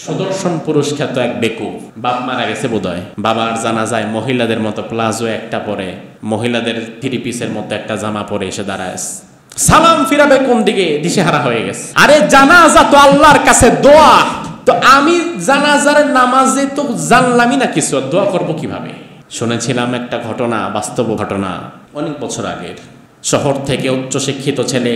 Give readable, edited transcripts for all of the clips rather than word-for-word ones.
সুদর্শন পুরুষ খ্যাত এক বেকুব, বাপ মারা গেছে বোধহয়, বাবার জানাজায় মহিলাদের মতো প্লাজো একটা পরে, মহিলাদের থ্রি পিসের মতো একটা জামা পরে এসে দাঁড়ায়। সালাম ফিরাবে কোন দিকে, দিশেহারা হয়ে গেছে। আরে জানাজা তো আল্লাহর কাছে দোয়া, তো আমি জানাজার নামাজে তো জানলামই না কিছু, দোয়া করব কিভাবে? শুনেছিলাম একটা ঘটনা, বাস্তব ঘটনা, অনেক বছর আগের। শহর থেকে উচ্চশিক্ষিত ছেলে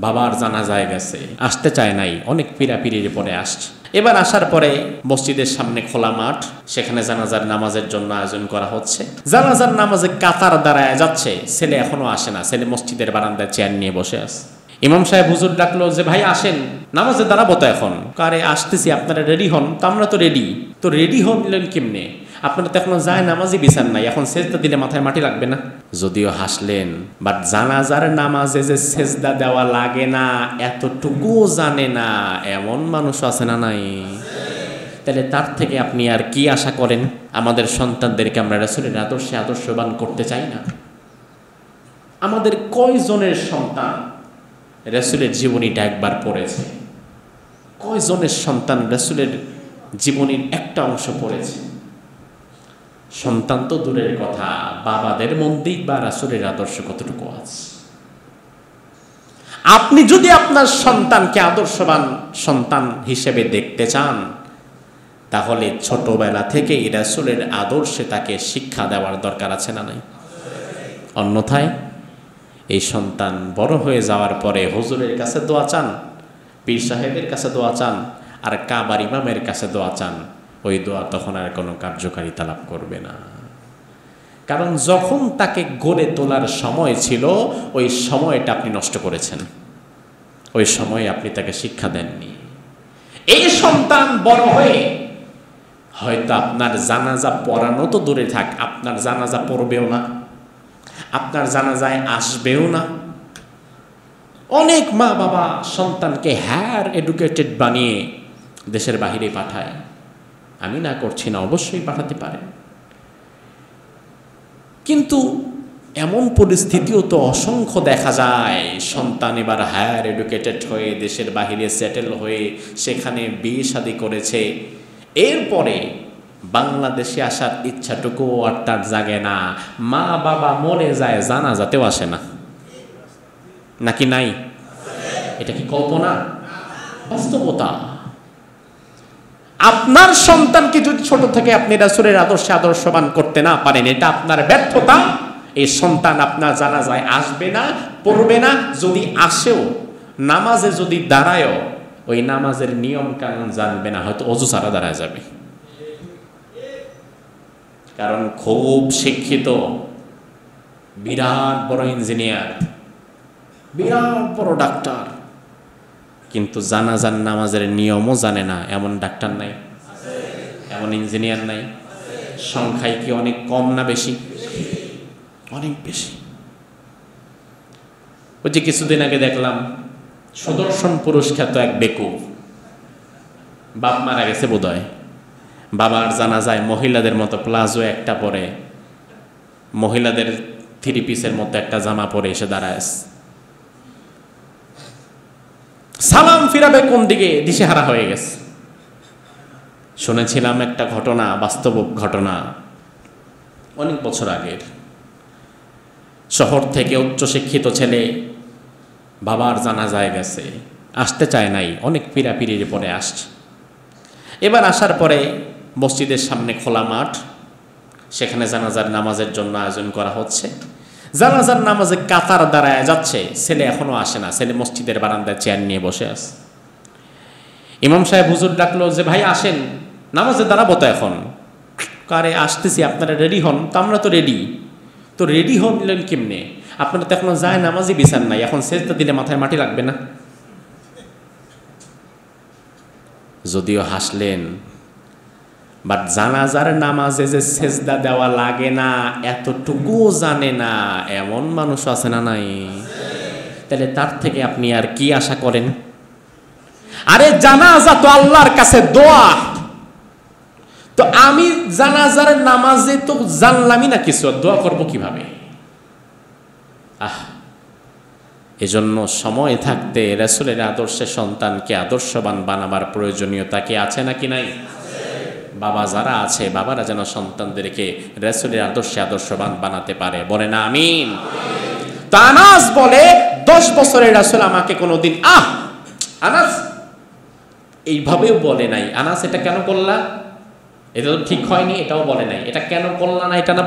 বাবার জানাজায় গেছে, আসতে চায় নাই, অনেক পিড়াপিড়ির পরে আসছে। এবার আসার পরে মসজিদের সামনে খোলা মাঠ, সেখানে জানাজার নামাজের জন্য আয়োজন করা হচ্ছে। জানাজার নামাজে কাতার দাঁড়ায় যাচ্ছে, ছেলে এখনো আসে না। ছেলে মসজিদের বারান্দায় চেয়ার নিয়ে বসে আছে। ইমাম সাহেব হুজুর ডাকলো যে ভাই আসেন, নামাজে দাঁড়াবো তো এখন। কারে আসতেছি, আপনারা রেডি হন। তো আমরা তো রেডি। তো রেডি হলেন কেমনে? আপনারা তো এখনো যায় নামাজই বিছান নাই, এখন সেজদা দিলে মাথায় মাটি লাগবে না? যদিও হাসলেন, বাট জানাজার নামাজে যে সেজদা দেওয়া লাগে না এতটুকুও জানে না এমন মানুষ আছে না নাই? তাহলে তার থেকে আপনি আর কি আশা করেন? আমাদের সন্তানদেরকে আমরা রাসূলের আদর্শে আদর্শবান করতে চাই না? আমাদের কয়জনের সন্তান রাসূলের জীবনীটা একবার পড়েছে? কয়জনের সন্তান রাসূলের জীবনীর একটা অংশ পড়েছে? সন্তান তো দূরের কথা, বাবাদের মধ্যেই বা রাসূলের আদর্শ কতটুকু আছে? আপনি যদি আপনার সন্তানকে আদর্শবান সন্তান হিসেবে দেখতে চান, তাহলে ছোটবেলা থেকেই রাসূলের আদর্শে তাকে শিক্ষা দেওয়ার দরকার আছে না নাই? অন্যথায় এই সন্তান বড় হয়ে যাওয়ার পরে হুজুরের কাছে দোয়া চান, পীর সাহেবের কাছে দোয়া চান, আর কাবার ইমামের কাছে দোয়া চান, ওই দোয়া তখন আর কোনো কার্যকারিতা লাভ করবে না। কারণ যখন তাকে গড়ে তোলার সময় ছিল, ওই সময়টা আপনি নষ্ট করেছেন, ওই সময়ে আপনি তাকে শিক্ষা দেননি। এই সন্তান বড় হয়ে হয়তো আপনার জানাজা পড়ানো তো দূরে থাক, আপনার জানাজা পড়বেও না, আপনার জানাজায় আসবেও না। অনেক মা বাবা সন্তানকে হায়ার এডুকেটেড বানিয়ে দেশের বাহিরে পাঠায়। আমি না করছি না, অবশ্যই পাঠাতে পারেন, কিন্তু এমন পরিস্থিতিও তো অসংখ্য দেখা যায়। সন্তান এবার হায়ার এডুকেটেড হয়ে দেশের বাহিরে সেটেল হয়ে সেখানে বিয়ে শাদী করেছে, এরপরে বাংলাদেশে আসার ইচ্ছাটুকুও আর তার জাগে না। মা বাবা মরে যায়, জানাজাতেও আসে না, নাকি নাই? এটা কি কল্পনা? বাস্তবতা। আপনার সন্তানকে যদি ছোট থেকে আপনি রাসূলের আদর্শে আদর্শবান করতে না পারেন, এটা আপনার ব্যর্থতা। এই সন্তান আপনার জানাজায় আসবে না, পড়বে না, যদি আসেও নামাজে যদি দাঁড়ায়ও ওই নামাজের নিয়ম কানুন জানবে না, হয়তো অজু ছাড়া দাঁড়ায় যাবে। কারণ খুব শিক্ষিত, বিরাট বড় ইঞ্জিনিয়ার, বিরাট বড় ডাক্তার, কিন্তু জানাজার নামাজের নিয়মও জানে না, এমন ডাক্তার নাই, এমন ইঞ্জিনিয়ার নাই। সংখ্যায় কি অনেক কম না বেশি? অনেক বেশি। ওই যে কিছুদিন আগে দেখলাম সুদর্শন পুরুষ খ্যাত এক বেকুব, বাপ মারা গেছে বোধহয়, বাবার জানাজায় মহিলাদের মতো প্লাজো একটা পরে, মহিলাদের থ্রি পিসের মতো একটা জামা পরে এসে দাঁড়ায়। সালাম ফিরাবে কোন দিকে, দিশেহারা হয়ে গেছে। শুনেছিলাম একটা ঘটনা, বাস্তব ঘটনা, অনেক বছর আগের। শহর থেকে উচ্চশিক্ষিত ছেলে বাবার জানাজায় গেছে, আসতে চায় নাই, অনেক পিড়াপিড়ির পরে আসছে। এবার আসার পরে মসজিদের সামনে খোলা মাঠ, সেখানে জানাজার নামাজের জন্য আয়োজন করা হচ্ছে। জানাজার নামাজে কাতার দাঁড়ায় যাচ্ছে, ছেলে এখনো আসে না। ছেলে মসজিদের বারান্দায় চেয়ার নিয়ে বসে আছে। ইমাম সাহেব হুজুর ডাকলো যে ভাই আসেন, নামাজে দাঁড়াবো তো এখন। কারে আসতেছি, আপনারা রেডি হন। তো আমরা তো রেডি। তো রেডি হলেন কেমনে? আপনারা তো এখনো যায় নামাজই বিছান নাই, এখন সেজদা দিলে মাথায় মাটি লাগবে না? যদিও হাসলেন, বাট জানাজার নামাজে যে সেজদা দেওয়া লাগে না এতটুকুও জানে না এমন মানুষ আছে না নাই? তাহলে তার থেকে আপনি আর কি আশা করেন? আরে জানাজা তো আল্লাহর কাছে দোয়া, তো আমি জানাজার নামাজে তো জানলামই না কিছু, দোয়া করব কিভাবে? এজন্য সময় থাকতে রাসূলের আদর্শে সন্তানকে আদর্শবান বানাবার প্রয়োজনীয়তা কি আছে নাকি নাই? বাবা যারা আছে, বাবারা যেন সন্তানদেরকে রাসূলের আদর্শে আদর্শবান বানাতে পারে, বলে না আমিন। তো আনাস বলে 10 বছরের রাসূল আমাকে কোনোদিন আনাস এইভাবেও বলে নাই, আনাস এটা কেন করলা, এটা তো ঠিক হয়নি, এটাও বলে নাই, এটা কেন করলা না এটা না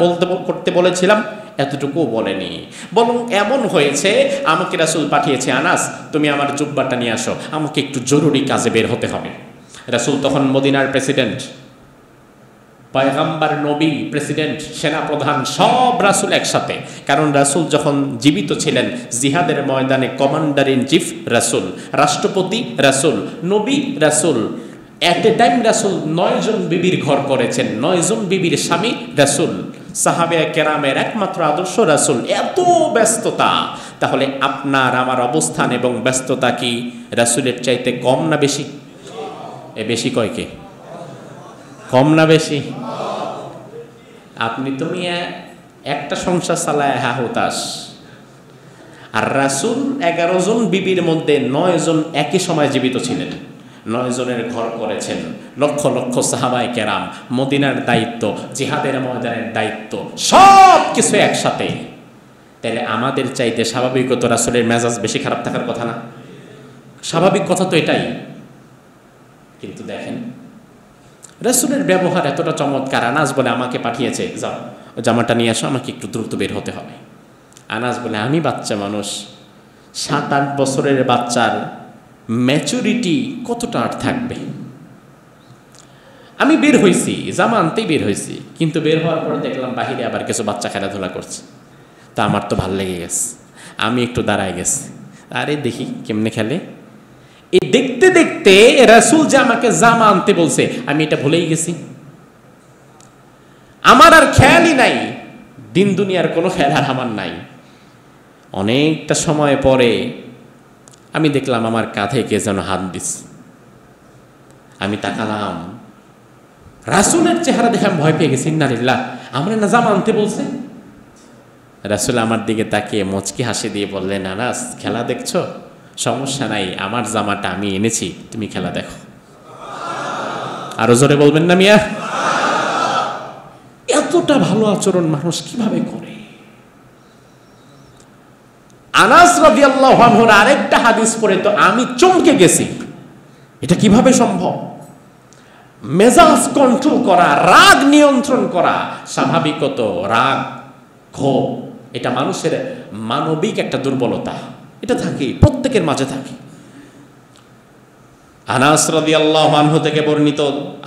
করতে বলেছিলাম, এতটুকুও বলেনি। বরং এমন হয়েছে আমাকে রাসূল পাঠিয়েছে, আনাস তুমি আমার জুব্বাটা নিয়ে আসো, আমাকে একটু জরুরি কাজে বের হতে হবে। রাসূল তখন মদিনার প্রেসিডেন্ট, পয়গম্বর, নবী, প্রেসিডেন্ট, সেনাপ্রধান সব রাসূল একসাথে। কারণ রাসূল যখন জীবিত ছিলেন জিহাদের ময়দানে কমান্ডার ইন চিফ রাসূল, রাষ্ট্রপতি রাসূল, নবী রাসূল, এট এ টাইম রাসূল 9 জন বিবির ঘর করেছেন, 9 জন বিবির স্বামী রাসূল, সাহাবায়ে কেরামের একমাত্র আদর্শ রাসূল। এত ব্যস্ততা, তাহলে আপনার আমার অবস্থান এবং ব্যস্ততা কি রাসূলের চাইতে কম না বেশি? বেশি কয় কে? কম না বেশি? আপনি তুমি একটা সংসার চালায় হতাশ, আর রাসূল 11 জন বিবির মধ্যে 9 জন একই সময় জীবিত ছিলেন, 9 জনের ঘর করেছেন, লক্ষ লক্ষ সাহাবায়ে কেরাম, মদিনার দায়িত্ব, জিহাদের ময়দানের দায়িত্ব, সব কিছু একসাথে। তাহলে আমাদের চাইতে স্বাভাবিকত রাসূলের মেজাজ বেশি খারাপ থাকার কথা না? স্বাভাবিক কথা তো এটাই। কিন্তু দেখেন রাসূলের ব্যবহার এতটা চমৎকার। আনাস বলে আমাকে পাঠিয়েছে, যাও জামাটা নিয়ে আসো, আমাকে একটু দ্রুত বের হতে হবে। আনাস বলে আমি বাচ্চা মানুষ, 7-8 বছরের বাচ্চার ম্যাচুরিটি কতটা আর থাকবে। আমি বের হয়েছি, জামা আনতেই বের হয়েছি, কিন্তু বের হওয়ার পর দেখলাম বাহিরে আবার কিছু বাচ্চা খেলাধুলা করছে। তা আমার তো ভাল লেগে গেছে, আমি একটু দাঁড়ায় গেছি, আরে দেখি কেমনে খেলে। এই দেখতে দেখতে রাসূল যে আমাকে জামা আনতে বলছে আমি এটা ভুলেই গেছি, আমার আর খেয়ালই নাই, দিন দুনিয়ার কোনো খেয়াল আর আমার নাই। অনেকটা সময় পরে আমি দেখলাম আমার কাঁধে কে যেন হাত দিচ্ছে। আমি তাকালাম, রাসূলের চেহারা দেখে আমি ভয় পেয়ে গেছি, ইন্নালিল্লাহ, আমরা না জামা আনতে বলছে। রাসূল আমার দিকে তাকিয়ে মুচকি হাসি দিয়ে বললেন, আনাস খেলা দেখছো? সমস্যা নাই, আমার জামাটা আমি এনেছি, তুমি খেলা দেখো। আরো জোরে বলবেন না মিয়া? এতটা ভালো আচরণ মানুষ কিভাবে করে? আনাস রাদিয়াল্লাহু আনহুর আরেকটা হাদিস পড়ে তো আমি চমকে গেছি, এটা কিভাবে সম্ভব? মেজাজ কন্ট্রোল করা, রাগ নিয়ন্ত্রণ করা। স্বাভাবিকত রাগ, ক্ষোভ এটা মানুষের মানবিক একটা দুর্বলতা, এটা থাকে, প্রত্যেকের মাঝে থাকে। আনাস রাদিয়াল্লাহু আনহু থেকে বর্ণিত,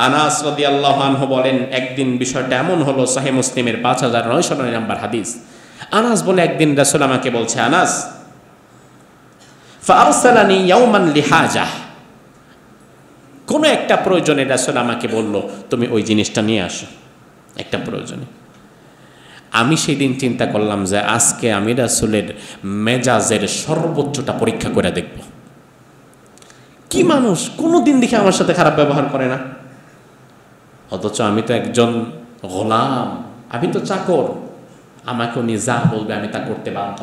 আনাস রাদিয়াল্লাহু আনহু বলেন, একদিন বিষয়টা এমন হলো, সহিহ মুসলিমের 5909 নম্বর হাদিস। আনাস বলে একদিন রাসূল আমাকে বলছে, আনাস ফারসালানি ইয়াওমান লিহাজা, কোন একটা প্রয়োজনে রাসূল আমাকে বলল তুমি ওই জিনিসটা নিয়ে আসো, একটা প্রয়োজনে। আমি সেই দিন চিন্তা করলাম যে আজকে আমি রাসূলের মেজাজের সর্বোচ্চটা পরীক্ষা করে দেখব। কি মানুষ কোনোদিন দেখে আমার সাথে খারাপ ব্যবহার করে না, অথচ আমি তো একজন গোলাম, আমি তো চাকর, আমাকে উনি যা বলবে আমি তা করতে বাধ্য।